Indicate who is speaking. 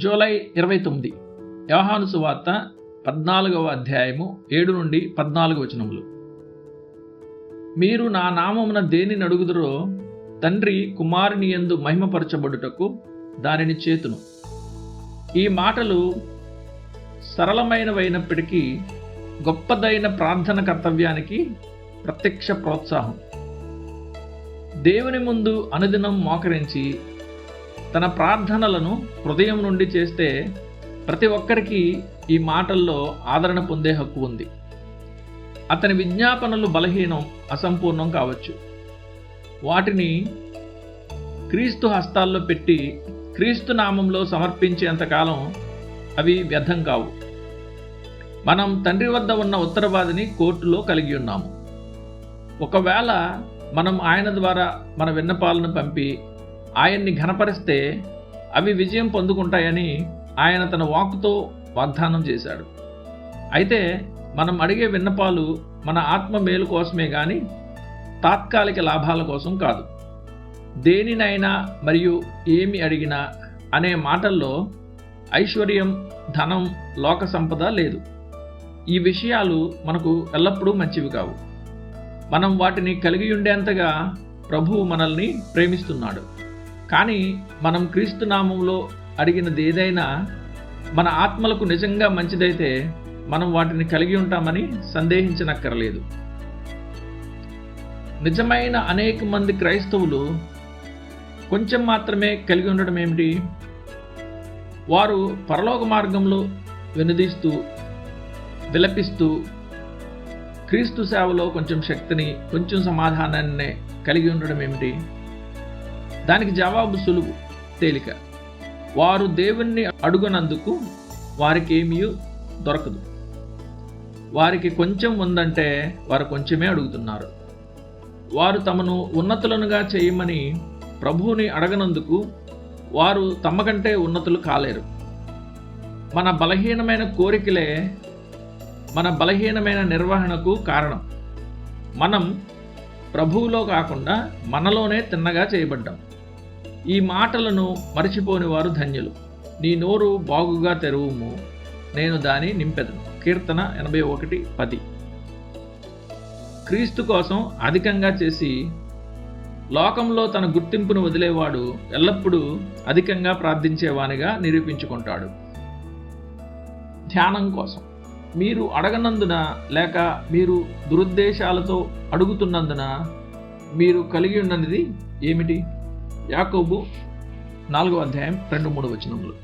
Speaker 1: July 29 యోహాను సువార్త 14వ అధ్యాయము 7 నుండి 14 వచనములు. మీరు నా నామమున దేనిని అడుగుదురో తండ్రి కుమారుని యందు మహిమపరచబడుటకు దానిని చేతును. ఈ మాటలు సరళమైనవైనప్పటికీ గొప్పదైన ప్రార్థన కర్తవ్యానికి ప్రత్యక్ష ప్రోత్సాహం. దేవుని ముందు అనుదినం మోకరించి తన ప్రార్థనలను హృదయం నుండి చేస్తే ప్రతి ఒక్కరికి ఈ మాటల్లో ఆదరణ పొందే హక్కు ఉంది. అతని విజ్ఞాపనలు బలహీనం, అసంపూర్ణం కావచ్చు. వాటిని క్రీస్తు హస్తాల్లో పెట్టి క్రీస్తు నామంలో సమర్పించేంతకాలం అవి వ్యర్థం కావు. మనం తండ్రి వద్ద ఉన్న ఉత్తరవాదిని కోర్టులో కలిగి ఉన్నాము. ఒకవేళ మనం ఆయన ద్వారా మన విన్నపాలను పంపి ఆయన్ని ఘనపరిస్తే అవి విజయం పొందుకుంటాయని ఆయన తన వాక్కుతో వాగ్దానం చేశాడు. అయితే మనం అడిగే విన్నపాలు మన ఆత్మ మేలు కోసమే గాని తాత్కాలిక లాభాల కోసం కాదు. దేనినైనా మరియు ఏమి అడిగినా అనే మాటల్లో ఐశ్వర్యం, ధనం, లోక సంపద లేదు. ఈ విషయాలు మనకు ఎల్లప్పుడూ మంచివి కావు. మనం వాటిని కలిగి ఉండేంతగా ప్రభువు మనల్ని ప్రేమిస్తున్నాడు. కానీ మనం క్రీస్తు నామంలో అడిగినది ఏదైనా మన ఆత్మలకు నిజంగా మంచిదైతే మనం వాటిని కలిగి ఉంటామని సందేహించనక్కర్లేదు. నిజమైన అనేక మంది క్రైస్తవులు కొంచెం మాత్రమే కలిగి ఉండడం ఏమిటి? వారు పరలోక మార్గంలో వెనుదీస్తూ విలపిస్తూ క్రీస్తు సేవలో కొంచెం శక్తిని, కొంచెం సమాధానాన్ని కలిగి ఉండడం ఏమిటి? దానికి జవాబు సులువు, తేలిక. వారు దేవుణ్ణి అడుగునందుకు వారికి ఏమీ దొరకదు. వారికి కొంచెం ఉందంటే వారు కొంచెమే అడుగుతున్నారు. వారు తమను ఉన్నతులనుగా చేయమని ప్రభువుని అడగనందుకు వారు తమకంటే ఉన్నతులు కాలేరు. మన బలహీనమైన కోరికలే మన బలహీనమైన నిర్వహణకు కారణం. మనం ప్రభువులో కాకుండా మనలోనే తిన్నగా చేయబడ్డాం. ఈ మాటలను మరచిపోని వారు ధన్యులు. నీ నోరు బాగుగా తెరువుము, నేను దాని నింపెదను. కీర్తన 81:10. క్రీస్తు కోసం అధికంగా చేసి లోకంలో తన గుర్తింపును వదిలేవాడు ఎల్లప్పుడూ అధికంగా ప్రార్థించేవానిగా నిరూపించుకుంటాడు. ధ్యానం కోసం మీరు అడగనందున లేక మీరు దురుద్దేశాలతో అడుగుతున్నందున మీరు కలిగి ఉన్నది ఏమిటి? యాకోబు 4వ అధ్యాయం 2-3 వచనములు.